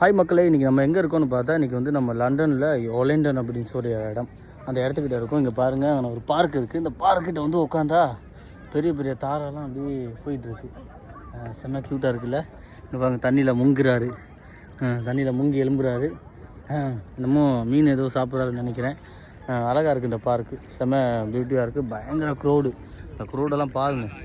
Hi மக்களே, இன்றைக்கி நம்ம எங்கே இருக்கோம்னு பார்த்தா இன்றைக்கி வந்து நம்ம லண்டனில் ஒலிண்டன் அப்படின்னு சொல்லி இடம், அந்த இடத்துக்கிட்ட இருக்கும். இங்கே பாருங்கள், அங்கே ஒரு பார்க் இருக்குது. இந்த பார்க்கிட்ட வந்து உட்காந்தா பெரிய பெரிய தாரெல்லாம் அப்படியே போயிட்டுருக்கு. செம்ம க்யூட்டாக இருக்குல்ல. இங்கே பாருங்கள், தண்ணியில் முங்குறாரு, தண்ணியில் முங்கி எலும்புறாரு. இன்னமும் மீன் ஏதோ சாப்பிட்றாருன்னு நினைக்கிறேன். அழகாக இருக்குது இந்த பார்க்கு, செம்ம பியூட்டியாக இருக்குது. பயங்கர க்ரௌடு, இந்த க்ரௌடெல்லாம் பாருங்கள்,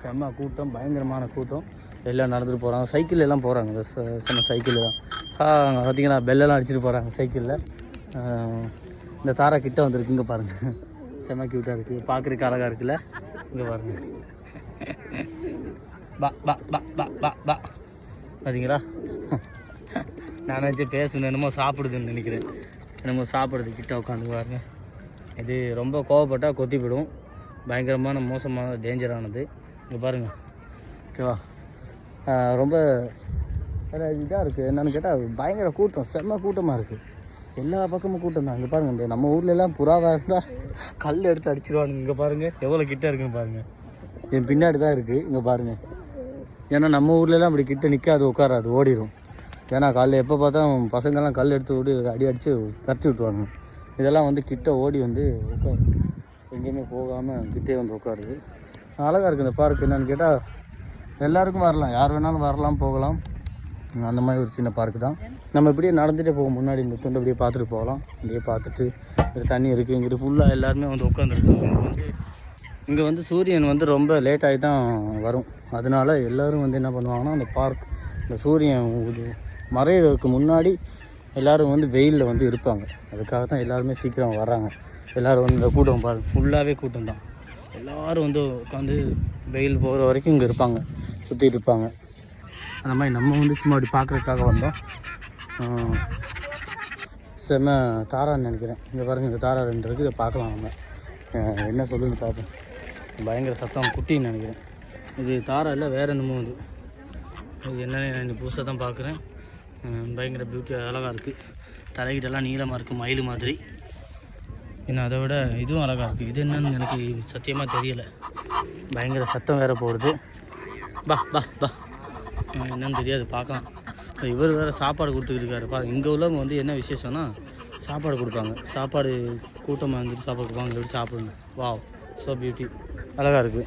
செம்ம கூட்டம், பயங்கரமான கூட்டம். எல்லாம் நடந்துட்டு போகிறாங்க, சைக்கிள் எல்லாம் போகிறாங்க. இந்த செம்ம சைக்கிள் தான் பார்த்தீங்கன்னா, பெல்லெல்லாம் அடிச்சுட்டு போகிறாங்க சைக்கிளில். இந்த தாரா கிட்ட வந்துருக்கு. இங்கே பாருங்கள், செம்ம க்யூட்டாக இருக்குது, பார்க்குறதுக்கு அழகாக இருக்குல்ல. இங்கே பாருங்கள், பா பா பா பா பா பா பார்த்தீங்களா. நான் நினச்சி பேசணும், என்னமோ சாப்பிடுதுன்னு நினைக்கிறேன். என்னமோ சாப்பிட்றது கிட்ட உட்காந்து பாருங்க. இது ரொம்ப கோவப்பட்டால் கொத்தி போயிடும், பயங்கரமான மோசமான டேஞ்சரானது. இங்கே பாருங்கள், ஓகேவா. ரொம்ப இதாக இருக்குது. என்னென்னு கேட்டால் பயங்கர கூட்டம், செம்ம கூட்டமாக இருக்குது. எல்லா பக்கமும் கூட்டம் தான். இங்கே பாருங்கள், இந்த நம்ம ஊர்லெலாம் புறாவாக இருந்தால் கல் எடுத்து அடிச்சிருவானுங்க. இங்கே பாருங்கள் எவ்வளோ கிட்ட இருக்குன்னு பாருங்கள். என் பின்னாடி தான் இருக்குது, இங்கே பாருங்கள். ஏன்னா நம்ம ஊர்லெலாம் அப்படி கிட்ட நிற்காது, உட்காராது, ஓடிடும். ஏன்னா காலையில் எப்போ பார்த்தா பசங்கள்லாம் கல் எடுத்து ஓடி அடித்து கட்டி விட்டுருவாங்க. இதெல்லாம் வந்து கிட்ட ஓடி வந்து உட்காரு, எங்கேயுமே போகாமல் கிட்டே வந்து உட்காருது. அழகாக இருக்குது இந்த பார்க். என்னென்னு கேட்டால் எல்லாருக்கும் வரலாம், யார் வேணாலும் வரலாம், போகலாம். அந்த மாதிரி ஒரு சின்ன பார்க்கு தான். நம்ம இப்படியே நடந்துகிட்டே போவோம், முன்னாடி இந்த துண்டை இப்படியே பார்த்துட்டு போகலாம். இப்படியே பார்த்துட்டு இது தண்ணி இருக்குது. இங்கிட்டு ஃபுல்லாக எல்லாருமே வந்து உட்காந்துருக்காங்க. இங்கே வந்து சூரியன் வந்து ரொம்ப லேட்டாகி தான் வரும். அதனால எல்லோரும் வந்து என்ன பண்ணுவாங்கன்னா, அந்த பார்க் இந்த சூரியன் மறையிறதுக்கு முன்னாடி எல்லோரும் வந்து வெயிலில் வந்து இருப்பாங்க. அதுக்காக தான் எல்லாருமே சீக்கிரம் வர்றாங்க. எல்லோரும் வந்து இந்த கூட்டம் பாருங்கள், ஃபுல்லாகவே கூட்டம் தான். எல்லோரும் வந்து உட்காந்து வெயில் போகிற வரைக்கும் இங்கே இருப்பாங்க, சுற்றிட்டு இருப்பாங்க. அந்த மாதிரி நம்ம வந்து சும்மா அப்படி பார்க்குறதுக்காக வந்தோம். செம்ம தாரான்னு நினைக்கிறேன். இங்கே பாருங்கள், இந்த தாரா 2 இருக்குது, இதை பார்க்கலாம். நம்ம என்ன சொல்லுன்னு பார்ப்போம். பயங்கர சத்தம், குட்டின்னு நினைக்கிறேன். இது தாரா இல்லை, வேறு என்னமோ இது என்னென்னு நான் புதுசாக தான் பார்க்குறேன். பயங்கர பியூட்டியாக அழகாக இருக்குது. தலைகிட்டெல்லாம் நீளமாக இருக்குது, மயில் மாதிரி. ஏன்னா அதை விட இதுவும் அழகாக இருக்குது. இது என்னன்னு எனக்கு சத்தியமாக தெரியலை. பயங்கர சத்தம் வேறு போடுது. பா பா பா என்னன்னு தெரியாது, பார்க்கலாம். இவர் வேறு சாப்பாடு கொடுத்துக்கிட்டு இருக்காரு. இங்கே உள்ளவங்க வந்து என்ன விசேஷம்னா, சாப்பாடு கொடுப்பாங்க. சாப்பாடு கூட்டமாக இருந்துட்டு சாப்பாடு கொடுப்பாங்க, எப்படி சாப்பிடுங்க. வாவ், ஸோ பியூட்டி, அழகாக இருக்குது.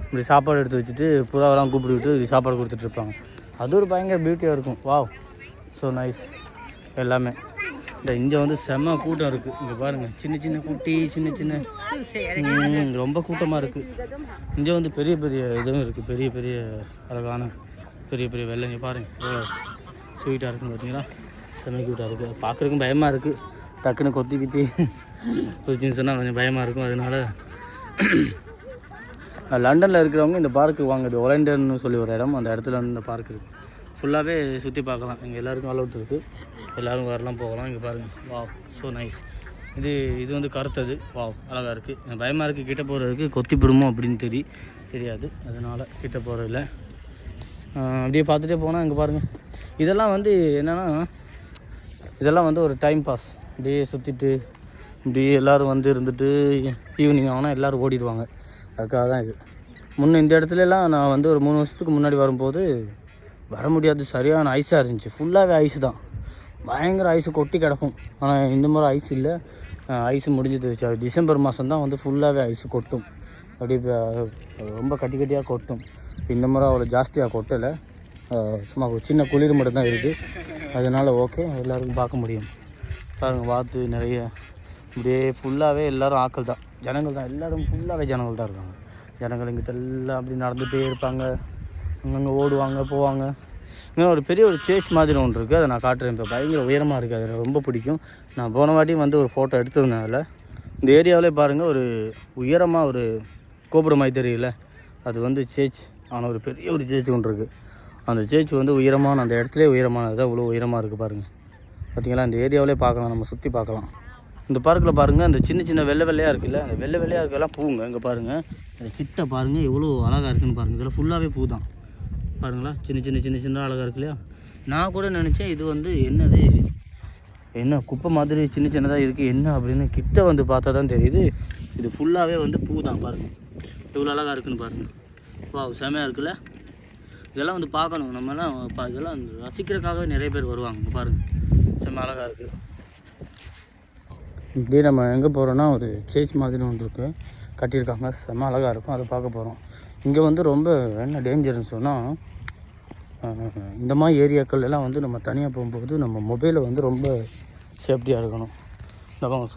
இப்படி சாப்பாடு எடுத்து வச்சுட்டு புறாவெல்லாம் கூப்பிட்டு இப்படி சாப்பாடு கொடுத்துட்ருப்பாங்க. அது ஒரு பயங்கர பியூட்டியாக இருக்கும். Wow, so nice. எல்லாமே இங்கே வந்து செம்ம கூட்டம் இருக்குது. இங்கே பாருங்கள், சின்ன சின்ன குட்டி, சின்ன சின்ன ரொம்ப கூட்டமாக இருக்குது. இங்கே வந்து பெரிய பெரிய இதுவும் இருக்குது, பெரிய பெரிய அழகான பெரிய பெரிய வெள்ளைங்க பாருங்கள், ஸ்வீட்டாக இருக்குன்னு பார்த்தீங்களா. செம்ம க்யூட்டாக இருக்குது. பார்க்குறதுக்கும் பயமாக இருக்குது, டக்குன்னு கொத்தி கித்தி குச்சின்னு சொன்னால் கொஞ்சம் பயமாக இருக்கும். அதனால லண்டனில் இருக்கிறவங்க இந்த பார்க்கு வாங்க. இது ஒலிண்டன்னு சொல்லி ஒரு இடம், அந்த இடத்துல வந்து இந்த பார்க் இருக்குது. ஃபுல்லாகவே சுற்றி பார்க்கலாம். இங்கே எல்லாருக்கும் அலௌட் இருக்குது, எல்லோரும் வரலாம், போகலாம். இங்கே பாருங்கள், வாவ், ஸோ நைஸ். இது வந்து கருத்தது. வாவ், அழகாக இருக்குது. பயமாக இருக்குது கிட்டே போகிறதுக்கு, கொத்தி பிடுமோ அப்படின்னு தெரியாது. அதனால் கிட்டே போகிறதில்ல. அப்படியே பார்த்துட்டே போனால் இங்கே பாருங்கள், இதெல்லாம் வந்து என்னென்னா, இதெல்லாம் வந்து ஒரு டைம் பாஸ். அப்படியே சுற்றிட்டு இப்படி எல்லோரும் வந்து இருந்துட்டு ஈவினிங் ஆனால் எல்லோரும் ஓடிடுவாங்க. அதுக்காக தான் இது. முன்னே இந்த இடத்துலலாம் நான் வந்து ஒரு 3 வருஷத்துக்கு முன்னாடி வரும்போது வர முடியாது, சரியான ஐஸாக இருந்துச்சு. ஃபுல்லாகவே ஐஸு தான், பயங்கர ஐஸு கொட்டி கிடக்கும். ஆனால் இந்த மாதிரி ஐஸ் இல்லை, ஐஸு முடிஞ்சிடுச்சு. டிசம்பர் மாதம் தான் வந்து ஃபுல்லாகவே ஐஸு கொட்டும், அப்படியே ரொம்ப கட்டி கட்டியாக கொட்டும். இந்த முறை அவ்வளோ ஜாஸ்தியாக கொட்டலை, சும்மா ஒரு சின்ன குளிர் மட்டும் தான் இருக்குது. அதனால் ஓகே, எல்லோருக்கும் பார்க்க முடியும். பாருங்கள், வாத்து நிறைய, இப்படியே ஃபுல்லாகவே எல்லோரும் ஆக்கள் தான், ஜனங்கள் தான். எல்லோரும் ஃபுல்லாகவே ஜனங்கள் தான் இருக்காங்க. ஜனங்கள் இங்கிட்ட எல்லாம் அப்படி நடந்துகிட்டே இருப்பாங்க, அங்கங்கே ஓடுவாங்க, போவாங்க. இன்னும் ஒரு பெரிய ஒரு சேஸ் மாதிரி ஒன்று இருக்குது, அதை நான் காட்டுறேன். இப்போ பயங்கர உயரமாக இருக்குது, அது எனக்கு ரொம்ப பிடிக்கும். நான் போன வாட்டியும் வந்து ஒரு ஃபோட்டோ எடுத்துருந்தேன். அதில் இந்த ஏரியாவிலே பாருங்கள், ஒரு உயரமாக ஒரு கோபுரம் மாதிரி தெரியல, அது வந்து சேச் ஆனால் ஒரு பெரிய ஒரு சேச்சு ஒன்று இருக்குது. அந்த சேச்சு வந்து உயரமான, அந்த இடத்துலேயே உயரமானது தான், இவ்வளோ உயரமாக இருக்குது பாருங்கள். பார்த்தீங்களா, இந்த ஏரியாவிலே பார்க்கலாம், நம்ம சுற்றி பார்க்கலாம். இந்த பார்க்கில் பாருங்கள், அந்த சின்ன சின்ன வெள்ளை வெள்ளையாக இருக்குல்ல, அந்த வெள்ளை வெள்ளையாக இருக்கலாம் பூங்க. இங்கே பாருங்கள், அந்த கிட்ட பாருங்கள் எவ்வளோ அழகாக இருக்குன்னு பாருங்கள். இதில் ஃபுல்லாகவே பூ தான் பாருங்களா, சின்ன சின்ன சின்ன சின்ன அழகாக இருக்கு இல்லையா. நான் கூட நினச்சேன் இது வந்து என்னது, என்ன குப்பை மாதிரி சின்ன சின்னதாக இருக்குது என்ன அப்படின்னு. கிட்ட வந்து பார்த்தா தான் தெரியுது, இது ஃபுல்லாகவே வந்து பூ தான். பாருங்கள் எவ்வளோ அழகாக இருக்குன்னு பாருங்கள். வா, செமையாக இருக்குல்ல. இதெல்லாம் வந்து பார்க்கணும். நம்மலாம் இதெல்லாம் ரசிக்கிறதுக்காகவே நிறைய பேர் வருவாங்க. இங்கே பாருங்கள், செம்ம அழகாக இருக்குது. இப்படியே நம்ம எங்கே போகிறோன்னா ஒரு சேர்ச் மாதிரி ஒன்று இருக்குது, கட்டியிருக்காங்க, செம்ம அழகாக இருக்கும். அதை பார்க்க போகிறோம். இங்கே வந்து ரொம்ப என்ன டேஞ்சர்னு சொன்னால், இந்த மாதிரி ஏரியாக்கள் எல்லாம் வந்து நம்ம தனியாக போகும்போது நம்ம மொபைலை வந்து ரொம்ப சேஃப்டியாக இருக்கணும். இந்த பக்கம்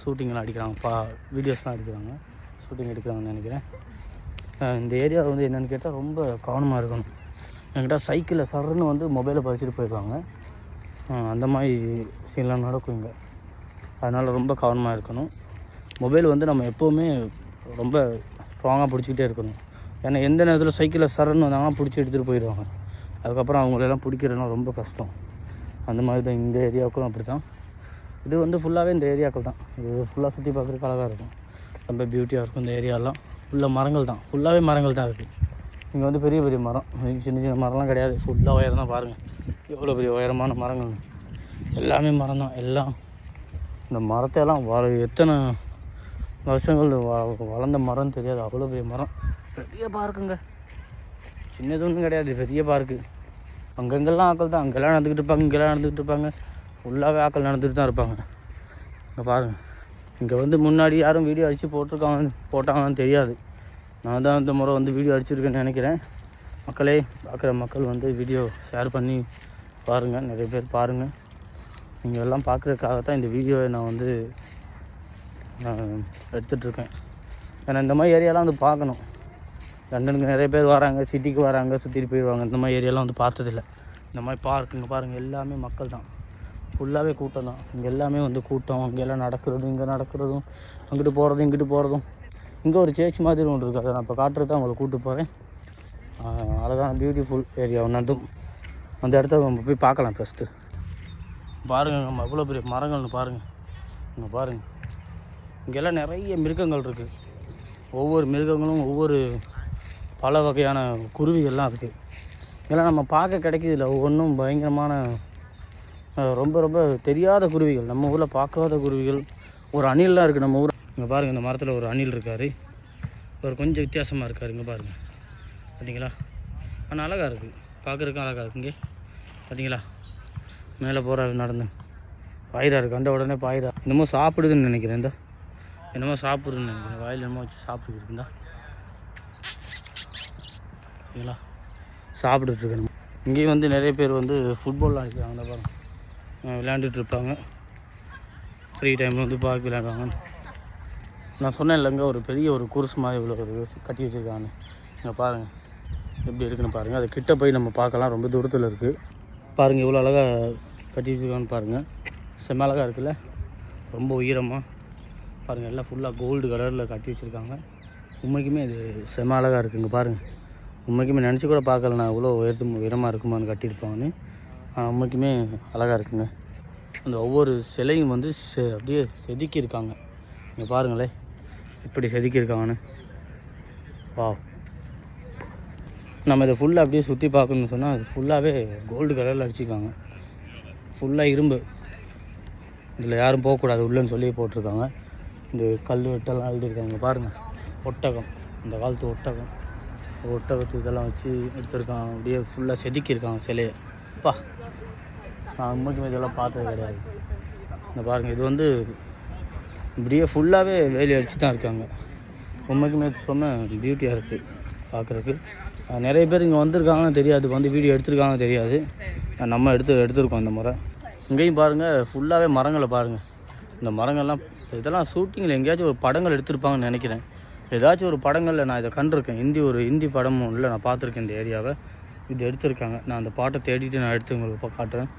ஷூட்டிங்லாம் அடிக்கிறாங்க, வீடியோஸ்லாம் எடுக்கிறாங்க, ஷூட்டிங் எடுக்கிறாங்கன்னு நினைக்கிறேன். இந்த ஏரியாவில் வந்து என்னென்னு கேட்டால் ரொம்ப கவனமாக இருக்கணும். என்கிட்ட சைக்கிளில் சர்ன்னு வந்து மொபைலை பறிச்சுட்டு போயிடுவாங்க. அந்த மாதிரி சீன்லாம் நடக்கும் இங்கே. அதனால் ரொம்ப கவனமாக இருக்கணும். மொபைல் வந்து நம்ம எப்போவுமே ரொம்ப ஸ்ட்ராங்காக பிடிச்சிக்கிட்டே இருக்கணும். ஏன்னா எந்த நேரத்தில் சைக்கிளில் சரன்னு வந்தாங்கன்னா பிடிச்சி எடுத்துகிட்டு போயிடுவாங்க. அதுக்கப்புறம் அவங்களெல்லாம் பிடிக்கிறதுனா ரொம்ப கஷ்டம். அந்த மாதிரி தான் இந்த ஏரியாவுக்கும் அப்படி தான். இது வந்து ஃபுல்லாகவே இந்த ஏரியாக்கள் தான். இது ஃபுல்லாக சுற்றி பார்க்குறதுக்கு அழகாக இருக்கும், ரொம்ப பியூட்டியாக இருக்கும். இந்த ஏரியாலாம் ஃபுல்லாக மரங்கள் தான், ஃபுல்லாகவே மரங்கள் தான் இருக்குது. இங்கே வந்து பெரிய பெரிய மரம், சின்ன சின்ன மரம்லாம் கிடையாது. ஃபுல்லாக உயரம் தான். பாருங்கள் எவ்வளோ பெரிய உயரமான மரங்கள், எல்லாமே மரம் தான். எல்லாம் இந்த மரத்தையெல்லாம் எத்தனை வருஷங்கள் வளர்ந்த மரம்னு தெரியாது, அவ்வளோ பெரிய மரம். பெரிய பார்க்குங்க, சின்னது ஒன்றும் கிடையாது, பெரிய பார்க்கு. அங்கங்கெல்லாம் ஆக்கள் தான், அங்கெல்லாம் நடந்துக்கிட்டு இருப்பாங்க, இங்கெல்லாம் நடந்துக்கிட்டு இருப்பாங்க. ஃபுல்லாகவே ஆக்கள் நடந்துட்டு தான் இருப்பாங்க. இங்கே பாருங்கள், இங்கே வந்து முன்னாடி யாரும் வீடியோ அடித்து போட்டாங்கன்னு தெரியாது. நான் தான் இந்த முறை வந்து வீடியோ அடிச்சிருக்கேன்னு நினைக்கிறேன். மக்களே, பார்க்குற மக்கள் வந்து வீடியோ ஷேர் பண்ணி பாருங்கள், நிறைய பேர் பாருங்கள். நீங்கள் எல்லாம் பார்க்குறதுக்காக தான் இந்த வீடியோவை நான் வந்து எடுத்துகிட்ருக்கேன். ஏன்னா இந்த மாதிரி ஏரியாலாம் வந்து பார்க்கணும். லண்டனுக்கு நிறைய பேர் வராங்க, சிட்டிக்கு வராங்க, சுற்றிட்டு போயிடுவாங்க. இந்த மாதிரி ஏரியாலாம் வந்து பார்த்ததில்ல. இந்த மாதிரி பார்க்குங்க பாருங்கள், எல்லாமே மக்கள் தான், ஃபுல்லாகவே கூட்டம் தான். இங்கே எல்லாமே வந்து கூட்டம், இங்கே எல்லாம் நடக்கிறதும், இங்கே நடக்கிறதும், அங்கிட்டு போகிறதும் இங்கிட்டு போகிறதும். இங்கே ஒரு சேர்ச் மாதிரி ஒன்று இருக்குது, அதை நான் இப்போ காட்டுறது தான் உங்களை கூப்பிட்டு போகிறேன். அழகான பியூட்டிஃபுல் ஏரியா ஒன்றும். அந்த இடத்த நம்ம போய் பார்க்கலாம். ஃபஸ்ட்டு பாருங்கள், நம்ம எவ்வளோ பெரிய மரங்கள்னு பாருங்கள். இங்கே பாருங்கள், இங்கெல்லாம் நிறைய மிருகங்கள் இருக்குது. ஒவ்வொரு மிருகங்களும் ஒவ்வொரு பல வகையான குருவிகள்லாம் இருக்குது. இதெல்லாம் நம்ம பார்க்க கிடைக்கிதில்ல. ஒவ்வொன்றும் பயங்கரமான ரொம்ப ரொம்ப தெரியாத குருவிகள், நம்ம ஊரில் பார்க்காத குருவிகள். ஒரு அணில்லாம் இருக்குது நம்ம ஊர். இங்கே பாருங்கள், இந்த மரத்தில் ஒரு அணில் இருக்கார். ஒரு கொஞ்சம் வித்தியாசமாக இருக்கார். இங்கே பாருங்கள், பார்த்தீங்களா? ஆனால் அழகாக இருக்குது, பார்க்குறதுக்கும் அழகாக இருக்குங்க. பார்த்தீங்களா, மேலே போகிற நடந்து பாயிரா இருக்குது. கண்ட உடனே பாயிரா என்னமோ சாப்பிடுதுன்னு நினைக்கிறேன். இந்த என்னமோ சாப்பிடுதுன்னு நினைக்கிறேன், வாயில் என்னமோ வச்சு சாப்பிட்டுருக்குந்தா. சரிங்களா, சாப்பிட்டுட்ருக்கணும். இங்கேயும் வந்து நிறைய பேர் வந்து ஃபுட்பால்லாம் அடிக்கிறாங்க. அந்த பாருங்கள், விளையாண்டுட்ருப்பாங்க. ஃப்ரீ டைமில் வந்து பார்க்க விளையாடுவாங்க. நான் சொன்னேன் இல்லைங்க, ஒரு பெரிய ஒரு குருசு மாதிரி இவ்வளோ ஒரு கட்டி வச்சுருக்காங்க. இங்கே பாருங்கள் எப்படி இருக்குன்னு பாருங்கள். அது கிட்ட போய் நம்ம பார்க்கலாம், ரொம்ப தூரத்தில் இருக்குது. பாருங்கள் இவ்வளோ அழகாக கட்டி வச்சுருக்கான்னு பாருங்கள். செம்ம அழகாக இருக்குல்ல, ரொம்ப உயரமாக பாருங்கள். எல்லாம் ஃபுல்லாக கோல்டு கலரில் கட்டி வச்சுருக்காங்க. உண்மைக்குமே இது செம்ம அழகாக இருக்குங்க. பாருங்கள், உண்மைக்குமே நினச்சி கூட பார்க்கல நான் இவ்வளோ உயரமாக இருக்குமான்னு கட்டியிருப்பாங்கன்னு. உண்மைக்குமே அழகாக இருக்குங்க. அந்த ஒவ்வொரு சிலையும் வந்து அப்படியே செதுக்கியிருக்காங்க. இங்கே பாருங்களேன் இப்படி செதுக்கியிருக்காங்கன்னு. வா, நம்ம இதை ஃபுல்லாக அப்படியே சுற்றி பார்க்கணுன்னு சொன்னால் அது ஃபுல்லாகவே கோல்டு கலரில் அடிச்சிருக்காங்க. ஃபுல்லாக இரும்பு, இதில் யாரும் போகக்கூடாது உள்ளன்னு சொல்லி போட்டிருக்காங்க. இந்த கல் வெட்டெல்லாம் எழுதியிருக்காங்க. பாருங்கள், ஒட்டகம், இந்த காலத்து ஒட்டகத்து இதெல்லாம் வச்சு எடுத்துருக்காங்க. அப்படியே ஃபுல்லாக செதுக்கியிருக்காங்க சிலையை. அப்பா, நான் உண்மைக்குமே இதெல்லாம் பார்த்தது கிடையாது. இந்த பாருங்கள், இது வந்து இப்படியே ஃபுல்லாகவே வேலி அடிச்சு தான் இருக்காங்க. உண்மைக்குமே சொன்ன பியூட்டியாக இருக்குது பார்க்குறதுக்கு. நிறைய பேர் இங்கே வந்திருக்காங்கன்னு தெரியாது, வந்து வீடியோ எடுத்துருக்காங்கன்னு தெரியாது. நம்ம எடுத்துருக்கோம் இந்த முறை. இங்கேயும் பாருங்கள், ஃபுல்லாகவே மரங்களை பாருங்கள். இந்த மரங்கள்லாம் இதெல்லாம் ஷூட்டிங்கில் எங்கேயாச்சும் ஒரு படங்கள் எடுத்திருப்பாங்கன்னு நினைக்கிறேன். ஏதாச்சும் ஒரு படங்களில் நான் இதை கண்டிருக்கேன். ஹிந்தி படமும் இல்லை, நான் பார்த்துருக்கேன் இந்த ஏரியாவை. இது எடுத்திருக்காங்க. நான் அந்த பாட்டை தேடிட்டு நான் எடுத்து உங்களுக்கு இப்போ காட்டுறேன்.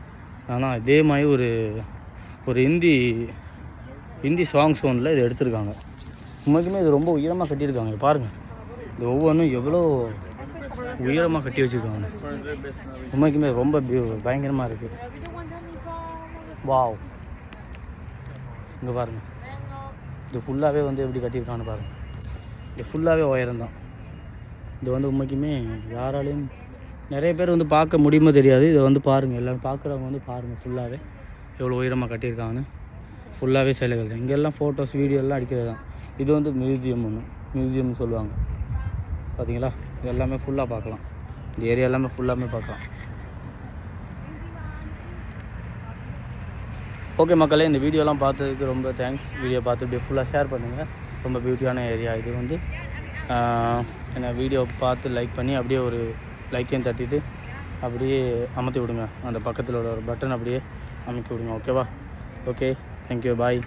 ஆனால் இதே மாதிரி ஒரு ஹிந்தி சாங்ஸ் ஒன்றில் இது எடுத்திருக்காங்க. உண்மைக்குமே இது ரொம்ப உயரமாக கட்டியிருக்காங்க. பாருங்கள், இது ஒவ்வொன்றும் எவ்வளோ உயரமாக கட்டி வச்சுருக்காங்க. உண்மைக்குமே ரொம்ப பயங்கரமாக இருக்குது. வாவ், இங்கே பாருங்கள், இது ஃபுல்லாகவே வந்து எப்படி கட்டியிருக்கான்னு பாருங்கள். இது ஃபுல்லாகவே உயரம்தான். இது வந்து உண்மைக்குமே யாராலையும் நிறைய பேர் வந்து பார்க்க முடியுமோ தெரியாது. இதை வந்து பாருங்கள், எல்லோரும் பார்க்குறவங்க வந்து பாருங்கள் ஃபுல்லாகவே எவ்வளோ உயரமாக கட்டியிருக்காங்கன்னு. ஃபுல்லாகவே சிலைகள் தான். இங்கெல்லாம் ஃபோட்டோஸ் வீடியோலாம் அடிக்கிறது தான். இது வந்து மியூசியம்னு சொல்லுவாங்க. பார்த்தீங்களா, இது எல்லாமே ஃபுல்லாக பார்க்கலாம். இந்த ஏரியா எல்லாமே ஃபுல்லாமே பார்க்கலாம். ஓகே மக்களே, இந்த வீடியோலாம் பார்த்ததுக்கு ரொம்ப தேங்க்ஸ். வீடியோ பார்த்து இப்படியே ஃபுல்லாக ஷேர் பண்ணுங்கள். ரொம்ப பியூட்டியான ஏரியா இது வந்து. என்ன வீடியோ பார்த்து லைக் பண்ணி அப்படியே ஒரு லைக்கையும் தட்டிட்டு அப்படியே அமர்த்தி விடுங்க. அந்த பக்கத்தில் ஒரு பட்டன் அப்படியே அமைக்க விடுங்க. ஓகேவா? ஓகே, தேங்க்யூ, பாய்.